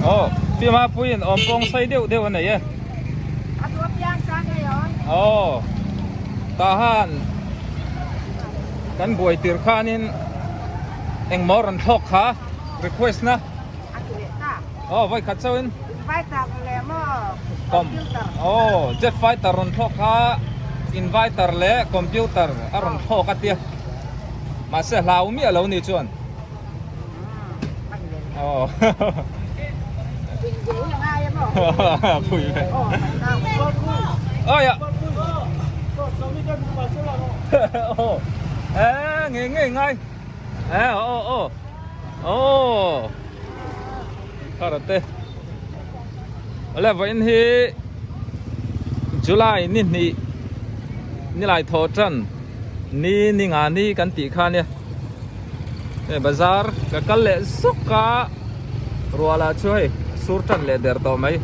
oh pi ma puin ompong sai deu này ye Aduh piang sana yon. oh tahan kan buai tir khanin eng moran thok kha request na Aduh tak. oh vai khat chawin Phải tak le mo. kom oh jet fighter ron thok kha inviter le computer aron thok atia ma se lau mi alo ni chuan oh Bình dễ là ai em bỏ. pui Ồ, nào con cu. oh ya oh nghe ngay oh karate ole vậy thì July ni lại thọ trần ni ngà ni kan ti kha ne bazar ka kal le suka ruala choi sur trần le der to mai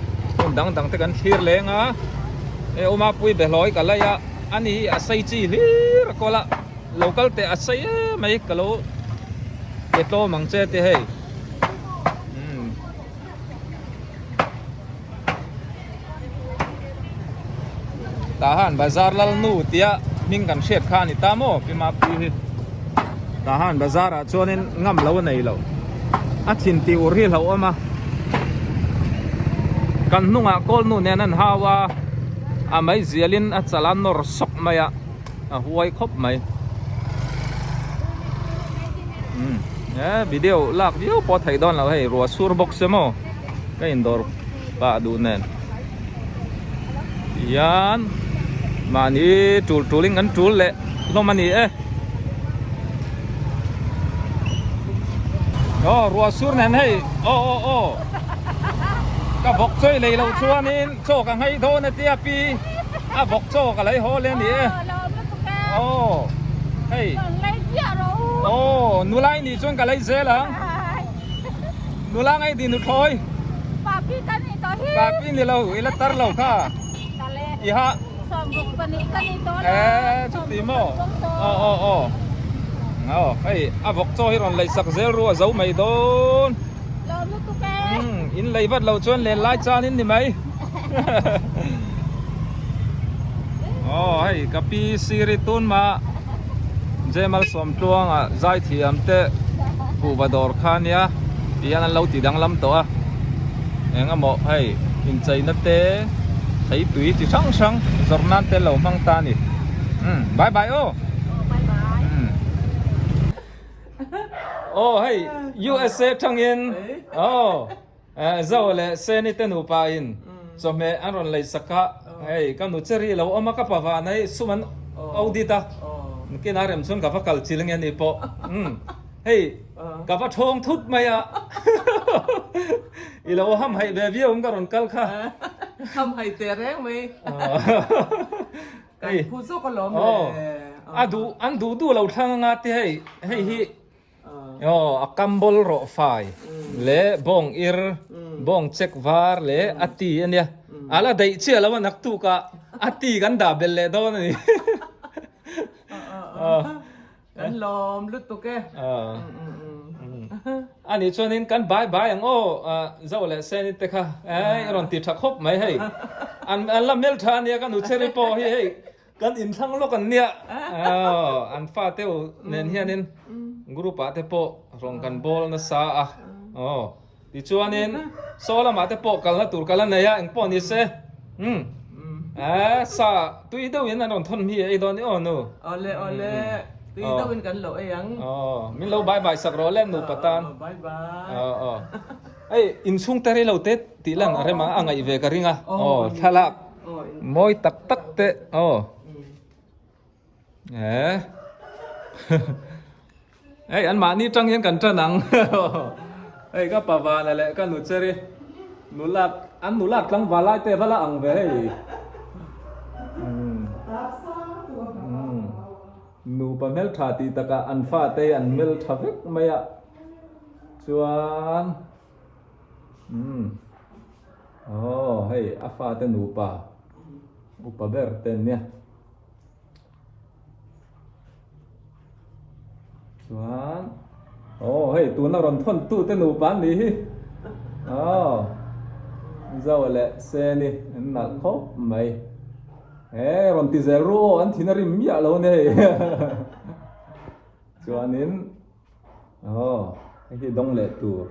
dang te kan thir le nga oma pui be loi ka la ya ani asai chi hir kola local te asai mai kalo te to mang che te hey tahan bazar lal nu tia ning kan shet kha ni tamo pima pi tahan bazar a chonin ngam lo nei lo a thin ti ur hi lo ama kan nunga kol nu nenan hawa a mai zialin a chalan nor sok maya a huai khop mai video lak video po thai don lo hey ro sur box mo ka indoor pa du nen yan mani tuling an tul le lo mani rùa sur nen hey ka bok choi lei lo chuanin cho ka ngai tho na tia pi a bok cho ka lai ho le ni hey nu lai ni chuan ka lai ze lang nu la ngai di nu thoi pa pi ni lo ila tar lo kha i ha chút tí mò hey a vok cho hi ron lấy sắc zel rùa dấu mày đôn in lấy vật lâu chuan lên lai chan in đi mày hey kapi siritun ma jemal som tuang a zai thiam te pu vador khan ya pian lâu ti dang lam to a enga mo hey in chai na te thấy túi thì sang jornan te lo mang ta ni bye bye hey USA thang in zo le se ni te nu pa in so me aron lai saka hey kam nu cheri lo ama ka pawa nai suman audita ke na rem chun ka fa kal chiling ani po hey ka fa thong thut maya ilo ham hai be viom ka ron kal kha không hay tiền đấy mày cái khu số có lắm anh du lâu thang ngắt thì hey hi akambol ro fai le bong ir bong check var le ati ania ala dai chia lawan nak tu ka ati kan da bel le do ni kan lom lut tu ke ani chuanin kan bye ang zo le sen te kha ron ti thak hop mai hei an la mel tha nia kan u cheri po hi hei kan in thang lo kan nia an fa teu nen hianin grupa te po rong kan bol na sa ti chuanin sola ma te po kal na tur kala na ya eng po ni se sa tui deu in an ron thon mi ei don ni no ole tuy đâu bên cạnh lỗi ăn mình lâu bye bye sạc rồi lên nụ patan bye bye ấy in sung tari lâu tết tí lần ở đây mà ăn ngày về cái ringa thalak môi tắc tắc tệ ấy anh mà ni trăng yên cẩn trân nắng ấy các bà vợ này lại các nụ chơi đi nụ lạt lăng và lai tê và là ăn về nu pa mel tha ti taka an fa te an mel tha vek maya chuan hey a fa te nu pa upa ber ten nia chuan hey tu na ron thon tu te nu pa ni dâu lệ xe đi nạt khóc mày còn tí zero anh thì nó rìm mía lâu này cho nên cái đông lệ tù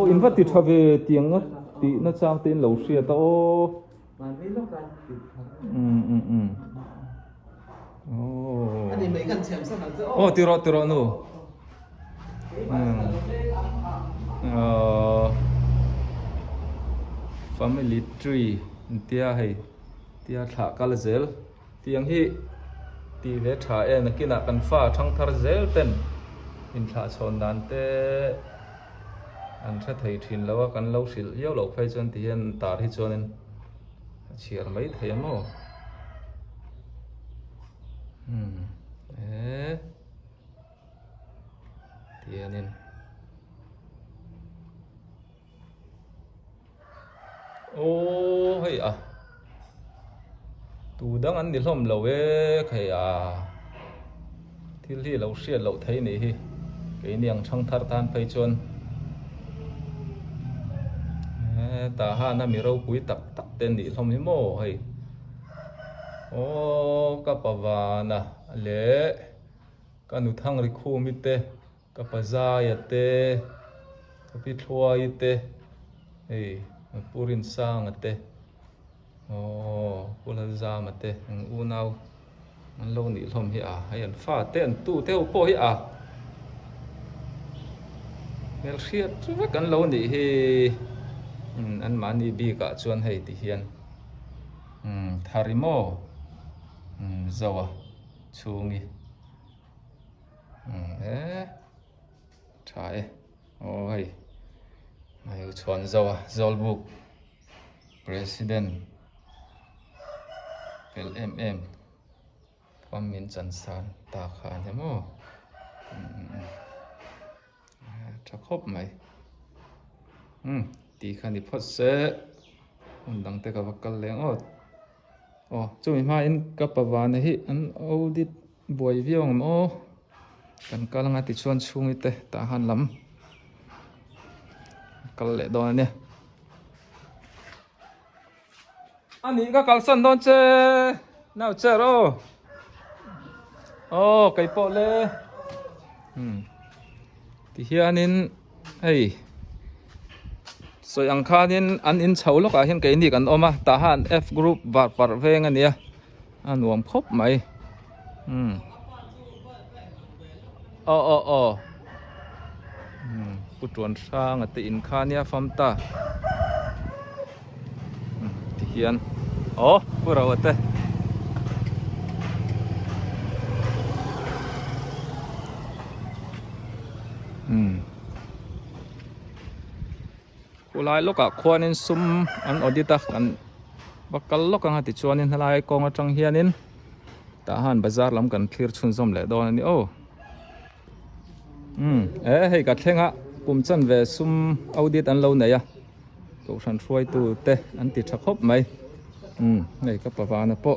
in phát tịt về tiếng á tí nó sao tên lẩu xìa tao anh đi mấy gần xem sao là dỡ tiro nu family tree tia hay tia thả kalzel tiang hi ti ve tha en kina kan fa thang thar zel ten in thả chon dan te an tha thei thin lawa kan lo sil yo lo phai chon ti hen tar hi chonin chiar mai thei mo tianin hay tu đang ăn đi lom lâu cái thil hi lâu xiết lâu thấy này hi cái niang thang thar tan phai chon ta ha na mi rau pui tak tak ten ni lom hi mo hay kapavana le kanu thang ri khu mi te kapaza ya te kapi thua i te hey purin sang ate pula za mate u nau an lo ni lom hi hay an fa te an tu te po hi mel khiat chuak an lo ni hi an mani bi ka chuan hei ti hian tharimo zawa chungi thae hei mai chuan zawa zolbuk president LMM Pamin Chansan ta khan he mo thakop mai ti khan ni phot se undang te ka vakal leng chumi ma in kapawan hi an audit boy viong mo kan kalanga ti chuan chungi te ta han lam kal le don ne ani ka kalsan don che nào che ro kai po le ti hianin ei soi ang khanin an in chho lo ka hian kai ni kan oma ta han F group var par veng ania anuam khop mai putuan sang ati in khania famta ti hian pura wate kulai loka khwanin sum an odita kan bakal loka ngati chuanin halai konga tang hianin ta han bazar lam kan clear chun zom le don ani hei ka thlenga kumchan ve sum audit an lo neya ko san throi tu te an ti thakop mai nei ka pawana po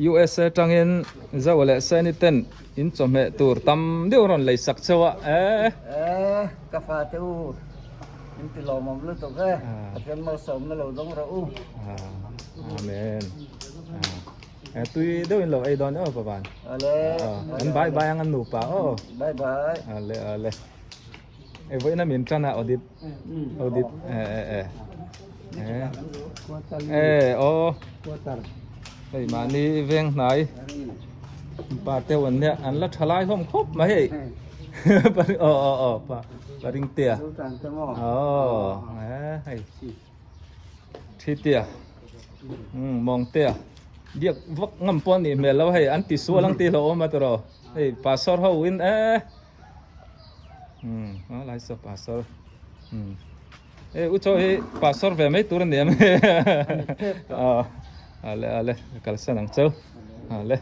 USA tangin zawale saniten in chome tur tam deu ron lei sak chawa ka fa tu in ti lo mom lu to ke kan mo som na lo dong ra amen tui deu in lo ai don pawan an bye ang an nu pa bye ale với nó miền trong là audit đây mà đi ven này bà tiêu anh nè anh lắc thay không khóc mà hệ bà đinh tìa hay thi tìa mong tìa điệp vấp ngầm pon thì mẹ lâu hay anh tì xua lăng tì lâu mà tụi rồi hey bà sót hậu in nó lại sợ pastor ucho pastor về mấy tuổi niệm ale kalsan ang châu ale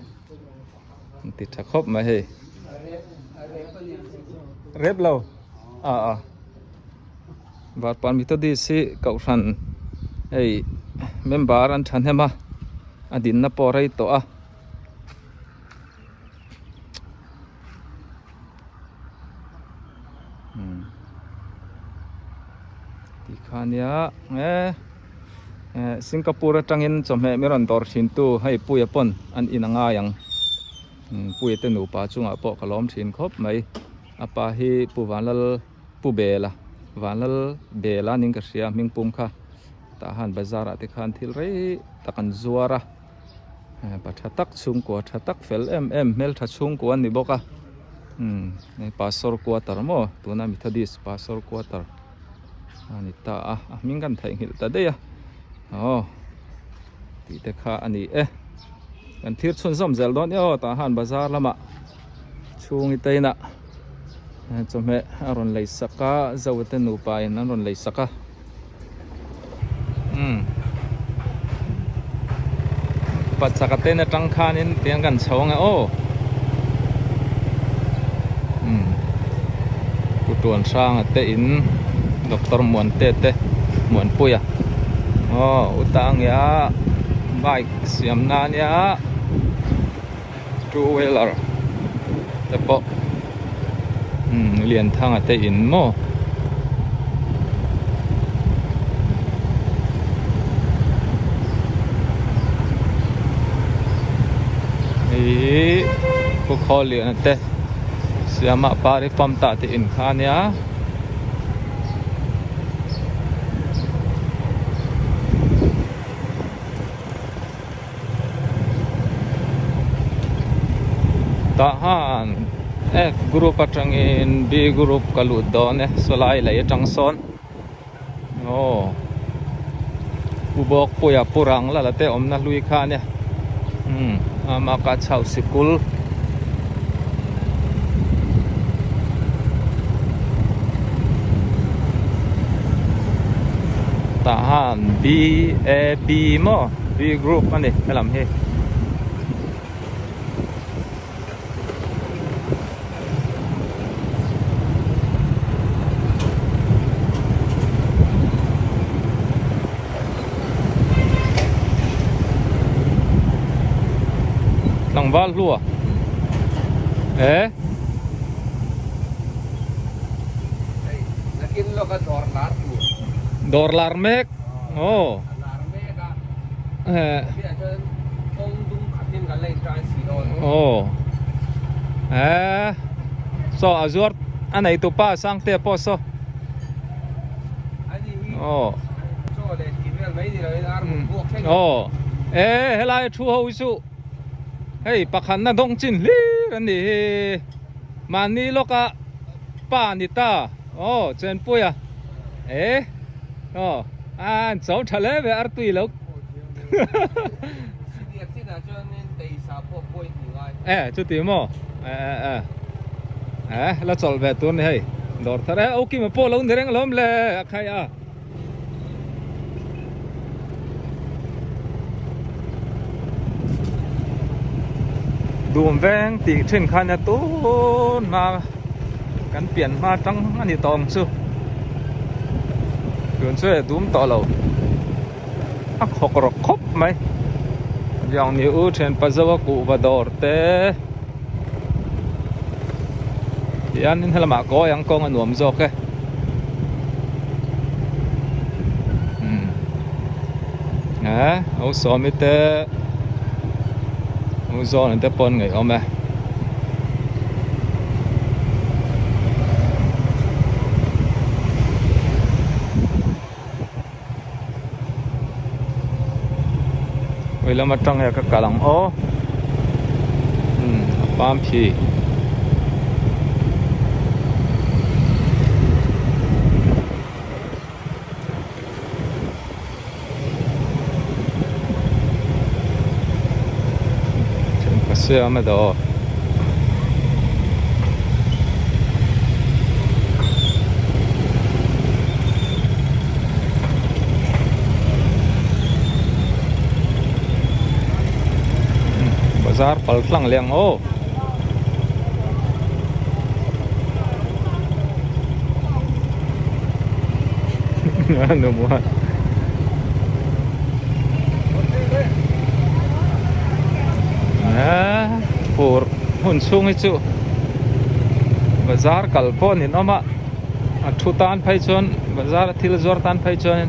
ti thakop mà he rep lâu và pan mi to đi si cậu san hey member an than hema adin na porai to a ti khania Singapore atangin chome meron dor thin tu hai puya pon an inanga yang puya te nu pa chunga po kalom thin khop mai apa hi puwanal pubela wanal bela ning ka sia mingpum kha ta han bazara te khan thil rei takan zuara pathatak chung ko thatak fel mel tha chung ko an ni boka nei pasor quarter mo tuna methodist pasor quarter ani ta a mingan thai hil ta de ya ti te kha ani kan thir chun som zel don yo ta han bazar lama chung iteina chome aron lei saka zawate nu pa in aron lei saka pat sakate na tang khanin tiang kan chhonga kutuan sang ate in doktor muan te muan puya utang ya bike siam nan ya two wheeler tepo liền thang ate in mo ku kholi ate siama pare pamta te in khania tahan F group atangin B group kaludon solai lai atangson ubok puya purang la late omna lui kha ne ama ka chau sikul tahan B A B mo B group ani kalam he val lua lakin lo ka dor lar mek lar me ka bia chen tong dung khatin ka lai trai si don so azur anai tu pa sang te po so ani so le ti vel mai ni la ar mu buak chen helai thu ho su hey pakhan na dong chin li ani mani loka pa ni ta chen puya an chau thale ve ar tui lo dia tin na chen nen dei sa po point ni lai chu ti mo la chol ve tu ni hey dor thare o ki ma po lo ndereng lom le khai a đùm veng thì trên khăn nhà tú mà cắn biển mà trắng anh tòng chứ đường chơi đùm to lầu ác học rồi khóc mấy dòng nhiều trên Pazawa cụ và đỏ té thì anh hay là mà có yang con anh nuông giọt cái áo xóm mới té do nên tới pon người không à vậy là mặt trăng này các cả lòng bám phi xe mà đó bazar palklang liang ano mo phur hun chung hi chu bazar kalpon in oma a thu tan phai chon bazar thil zor tan phai chon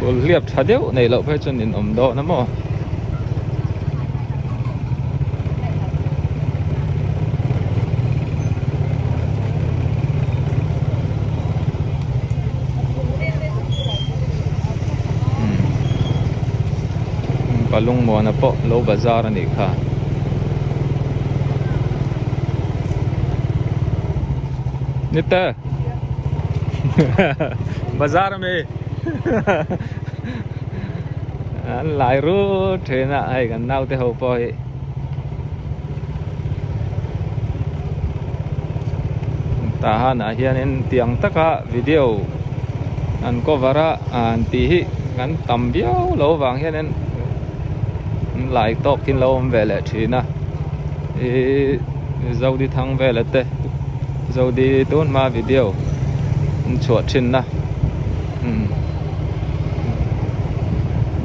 ul liap thadeu nei lo phai chon in om do na mo palung mo na po low bazar ani kha nita bazar में an lại ru thế na ai gần nào thế hậu poi ta han a hian in tiang taka video an cover an ti hi kan tam biao lo wang hian in lại to kin lo về lại thì na dâu đi thăng về lại tê dâu đi tốt mà video chuột trên na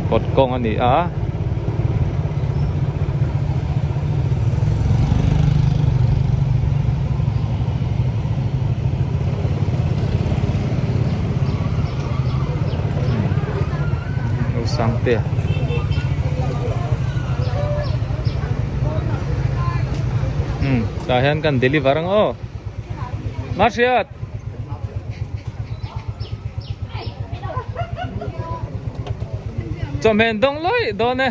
cột công anh đi á sang tê dahan kan deliver ang oh Marsyat cho men dong loi do ne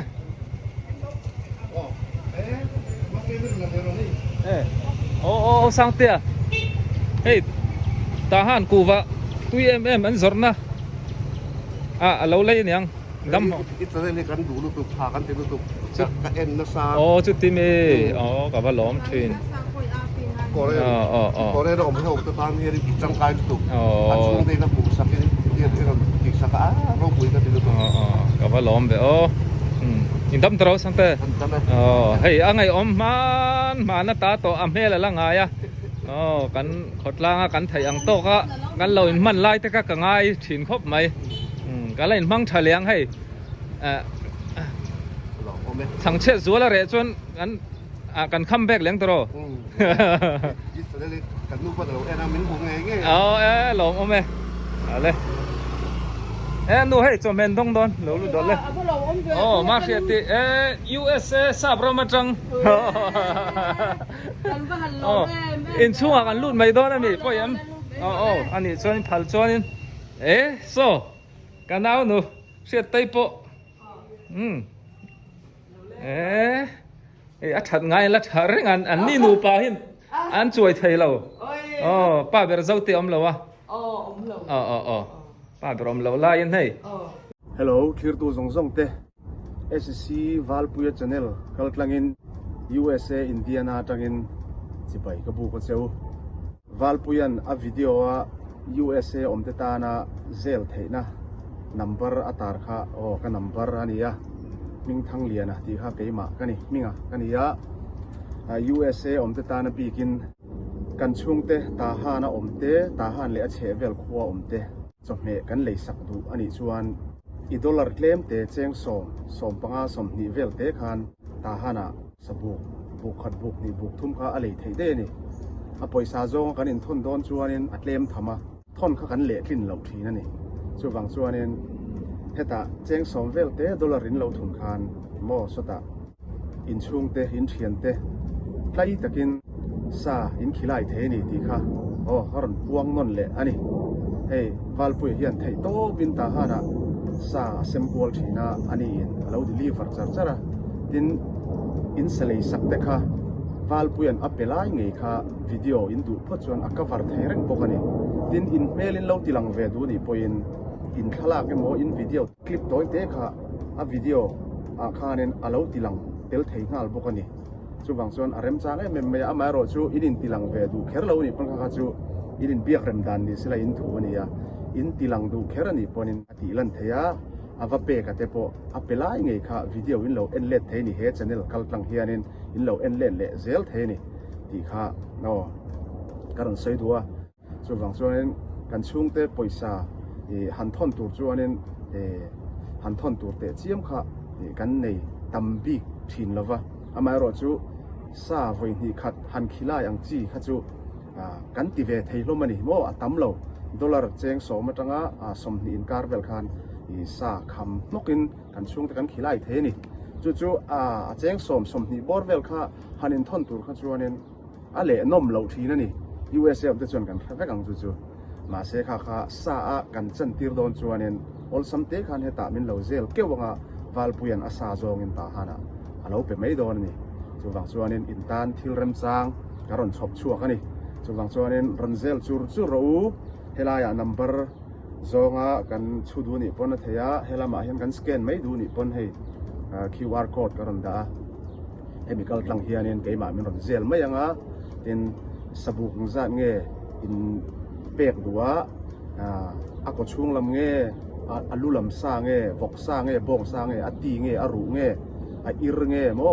sang tia hey tahan ku va tui em an zorna lo lei niang dam itu ni kan dulu tuh kan itu tuh ka en na sa chu ti me ka va lom thin Korea nó không học tan here di trong kai tuh chung dei na pu sa ke dia di sa ka ro pui ka itu tuh ka va lom be in dam tro sang te hey angai om man na ta to am he la nga ya kan khotlang kan thai ang to ka kan lo in man lai te ka ngai thin khop mai ka lain mang thaliang hay thằng chết rúa là rẻ chuan cần comeback leng tro itu ni kan lupa lo ena min bu ngai nge lom ome ale nu hey cho men dong don lo lu dol le market ti USA sabro ma chang in chunga kan lut mai don ami po yam ani chuan phal chuan so kanau nu siat tai po a that ngai la thar an ni nu pa hin an chuai thei lo pa ber zau te om lo wa pa ber om lo la yin hei hello thir tu zong zong te SC Valpuya channel kaltlangin USA Indiana tangin chipai ka bu ko cheu Valpuyan a video a USA om te ta na zel theina number atar kha ka number ania ming thang liana ti kha keima kani minga kania USA om te ta na bikin kan chung te ta ha na om te ta han le a che vel khuwa om te chome kan lei sak du ani chuan i dollar claim te cheng som panga som ni vel te khan ta hana sabu bu khat buk ni buk thum kha a lei thei de ni a poisa zong kan in thon don chuanin a claim thama thon kha kan le thlin lo thi na ni chuwang chuanin heta cheng som vel te dollar in lo thun khan mo sota in chung te in thian te tlai takin sa in khilai the ni ti kha haron puang non le ani hey Valpui hian thei to bin ta hana sa symbol thina ani in alo deliver chara tin in selei sak te kha Valpuian apelai ngei kha video in du pho chuan a cover thei reng bokani tin in mail in lo tilang ve du ni poin in khala ke mo in video clip toy te kha a video a khanen alo tilang tel thei ngal bokani chuwang chuan arem chang em me ama ro chu in tilang ve du kher lo ni pon kha chu in biak rem dan ni sila in thu ani ya in tilang du kher ani ponin ati lan theya ava pe ka te po apelai ngei kha video in lo en let thei ni he channel kaltlang hianin in lo en let le zel thei ni ti kha no karon sei duwa chuwang chuan kan chung te poisa han thon tur chuanin han thon tur te chiam kha kan nei tam bi thin lova amai ro chu sa voi hi khat han khila yang chi kha chu kan ti ve thei hlom ani mo atam lo dollar cheng so ma tanga som ni in kar vel khan i sa kham nokin kan chung te kan khilai the ni chu cheng som ni bor vel kha hanin thon tur kha chuanin ale nom lo thi na ni USA te chuan kan thave kang chu ma se kha sa a kan chan tir don chuanin ol sam te khan he ta min lo zel kewanga valpuyan asa zong in ta hana alo pe mai don ni chu wang chuanin in tan thil rem chang karon chhop chuak ani chu wang chuanin ranzel chu ro helaya number zonga kan chudu ni pon theya helama hian kan scan mai du ni pon hei QR code karon da chemical tlang hianin keima min ranzel mai anga tin sabuk zat nge in pek duwa ako chung lam nge alu lam sa nge vok sa nge bong sa nge ati nge aru nge a ir nge mo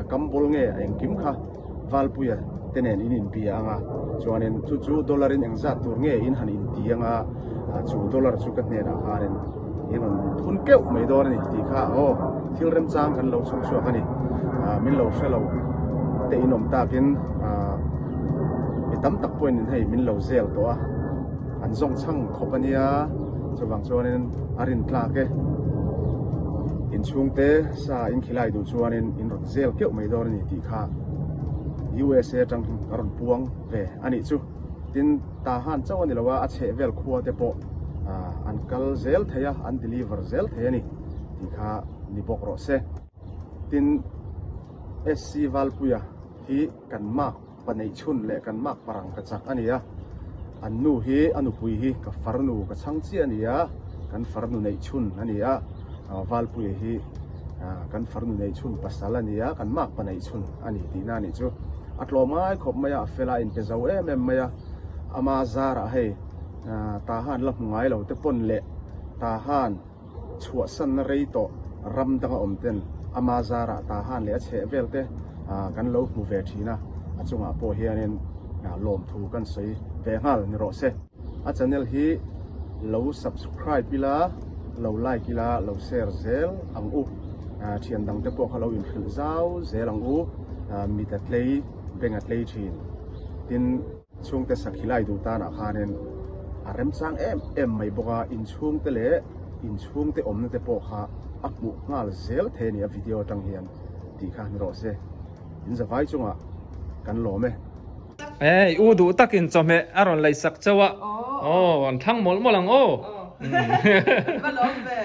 a kambol nge eng kim kha valpuya tenen in pia anga chuanin chu dollar in engzat tur nge in han in ti anga chu dollar chu ka ne na hanin inon thun keu mai dor ni ti kha o thil rem chang kan lo chung chu ani min lo shelo te inom takin tam tak point in hei min lo zel to a an zong chang khopania chuwang chuanin arin tla ke in chungte sa in khilai du chuanin in ron zel keu mai dor ni ti kha USA tang ron puang ve ani chu tin ta han chawani lawa a che vel khuwa te po an kal zel theya an deliver zel theya ni ti kha ni bok ro se tin SC Valpuya hi kan mak panei chun le kan mak parang ka chak ania an nu hi anu pui hi ka farnu ka changchi ania kan farnu nei chun ania Valpuya hi kan farnu nei chun pasal ania kan mak panei chun ani ti na ni chu atlomai khop maya fela in pe zau em maya ama zara hei ta han la ngai lo te pon le ta han chua san rei to ram danga omten ama zara ta han le che velte kan lo mu ve thina achunga po hianin lom thu kan sei ve ngal ni ro se a channel hi lo subscribe bila lo like ila lo share zel ang u thian dang te po khalo in khil zau zel ang u mi ta tlei benga tlei thin tin chung te sakhilai du ta na khanen arem chang em mai boka in chung te le in chung te om te po kha akmu ngal zel the ni a video tang hian ti kha ni ro se in za vai chunga kan lo me u du takin chome aron lai sak chawa an thang mol molang ba lom ve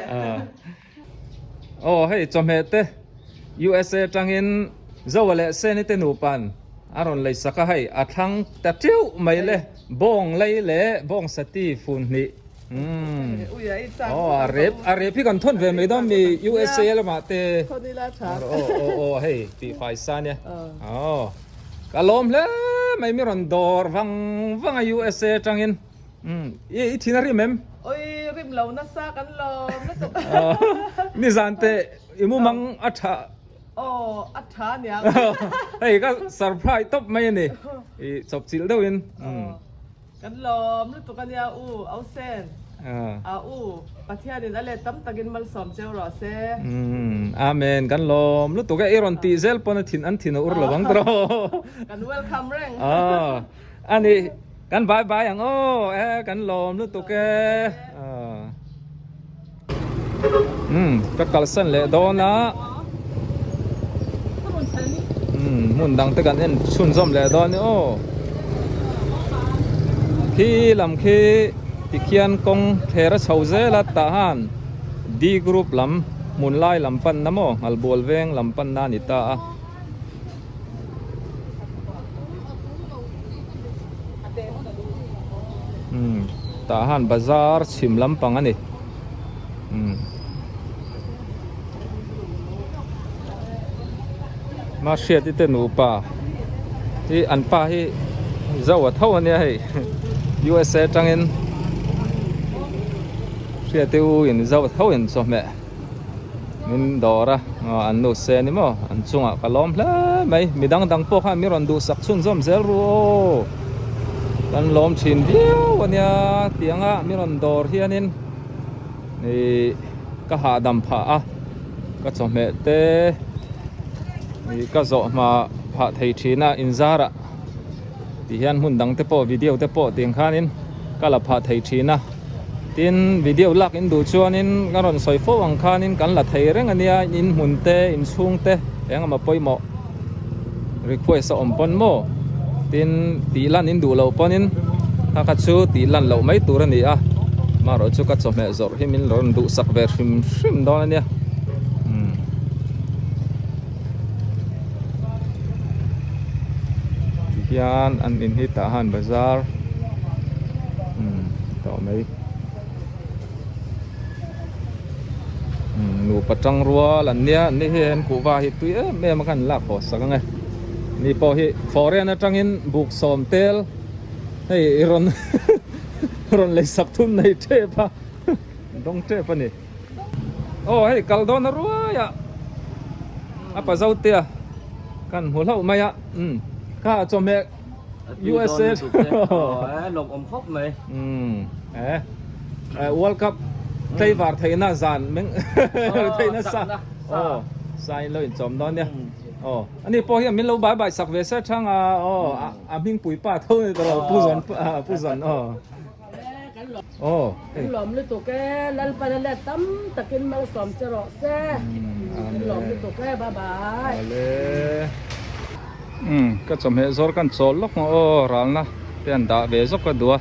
hei chome te USA tangin zawale se ni te nu pan aron lai saka hei athang ta tiu mai le bong lai le bong sati fun ni uya i sang arep hi kan thon ve mai dom mi USA la ma te thoni la tha hei pi fai sa ne kalom le mai mi ron dor wang USA tangin i thinari mem oi rim lo na sa kan lo na to ni zante imu mang atha atha nya hei ka surprise top mai ni i chop chil deuin kan lo na to kan ya au sen pathia din ale tam tagin mal som cheu ro se amen kan lom lu to ga iron ti zel pon thin ur lawang tro kan welcome reng ani kan bye bye ang kan lom lu to ke ka kalsan le do na mun dang te kan en chun zom le do ni khi làm khi thì kian công thera chauze la ta han di group lam munlai lam pan namo albol veng lam pan na ni ta ta han bazar chim lam pang ani ma shia ti te nu pa ti an pa hi zawa thau ani hai USA tangin shia te u in zawa thau in so me min dora an nu se ni mo an chunga kalom hla mai midang dang po kha mi ron du sak chun zom zel ru kan lom chin diu ania tianga mi ron dor hianin ni ka ha dam pha ka chome te ni ka zo ma pha thei thina inzara ti hian hun dang te po video te po ting khanin kala pha thei thina tin video lak in du chuanin garon soi fo ang khanin kan la thei reng ania in hun te in chung te eng ma poimo request om pon mo tin ti lan in du lo ponin ta ka chu ti lan lo mai tur ani a ma ro chu ka chome zor himin ron du sak ver hrim don ania hian an in hi ta han bazar to mai nu patang rua lan nia ni hen ku wa hi tui me ma kan la pho sak ngai ni po hi foreign atangin buk som tel hei ron ron le sak thun nei the pa dong the pa ni oh hei kal don rua ya apa zau tia kan hulau mai ya ka chome USA lộc ẩm khóc mày World Cup thấy vào thấy na giàn mình thấy na sa sai lo in chom đó nha anh ấy po hiện mình lâu bài sắc về sát thang mình bùi pa thôi rồi pu dọn lom lu to ke lal pa le tam takin mal som chero se lom lu to ke bye bye cái chom hệ zor kan chol lok ral na ten da ve zok ka dua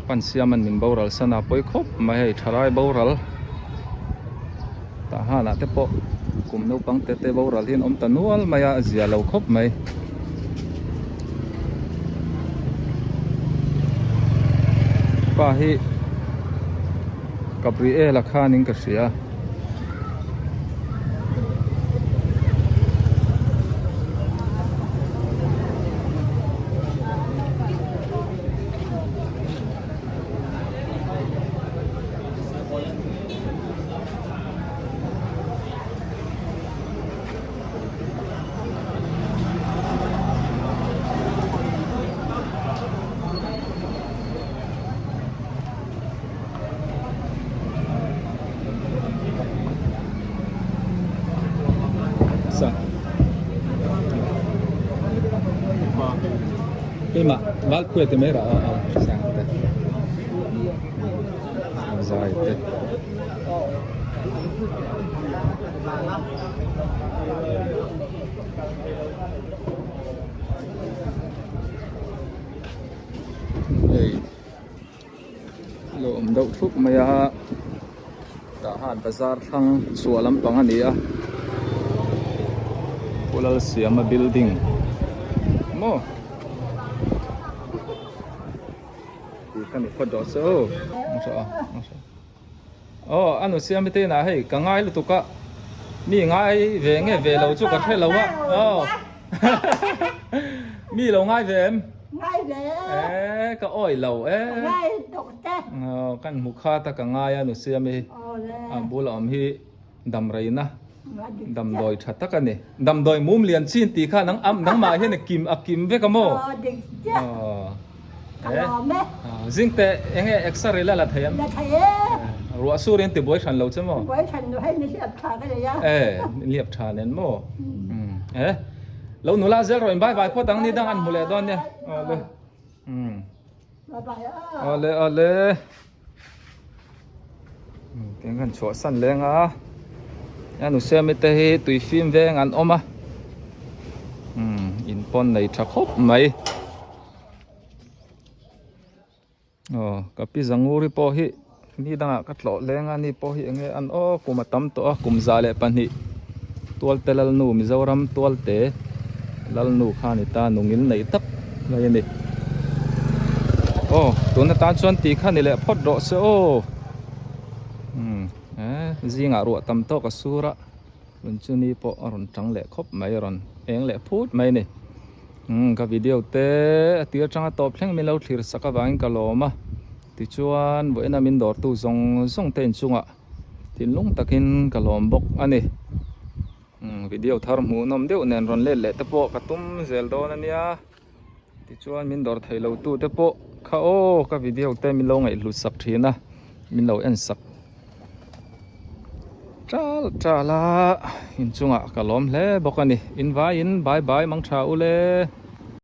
pan siam an min boral sana poi khop mai hei tharai boral ta ha na te po kum no pang te boral hin om tanual maya zia lo khop mai pa hi Gabriela khaning ka sia Ima val kuete mera sante zaite hey lo dau thuk maya ta han bazar thang sualam pangania polal siama building mo kan ko do so anu siam te na hei ka ngai lu tu ka mi ngai ve nge ve lo chu ka the lo wa mi lo ngai ve em ngay về ka oi lo ngay độ te kan mu kha ta ka ngai anu siam hi bul om hi dam rei na dam doi that ta ka ni dam doi mum lian chin ti kha nang ma he ne kim ve ka mo zing te enge extra la thayam là thấy ruwa surin ti boy than lo chamo với thành nó hay nó sẽ thả cái này á liệp tha nen mo lo nula zel roin bai bai pho tang ni dang an mule don ne ole là vậy á ole tiếng kan chua san leng a anu se mi te hi tui film veng an oma in pon nei tha khop mai kapi zanguri po hi ni danga katlo lenga ni po hi nge an kuma tam to kum zale pani tual telal nu mizoram tual te lal nu khani ta nungil nei tak ngai ni tuna ta chuan ti khani le phot ro se zinga ru tam to ka sura lun chuni po aron tang le khop mai ron eng le phut mai ni ka video te tia changa top thleng mi lo thlir saka wang ka loma ti chuan voina min dor tu zong ten chunga tin lung takin ka lom bok ani video thar mu nom deuh nen ron le te po katum zel don ania ti chuan min dor thailo tu te po kha ka video te mi lo ngai lu sak thina min lo en sak tra la in chunga kalom hle bokani in vai in bye bye mang tha ule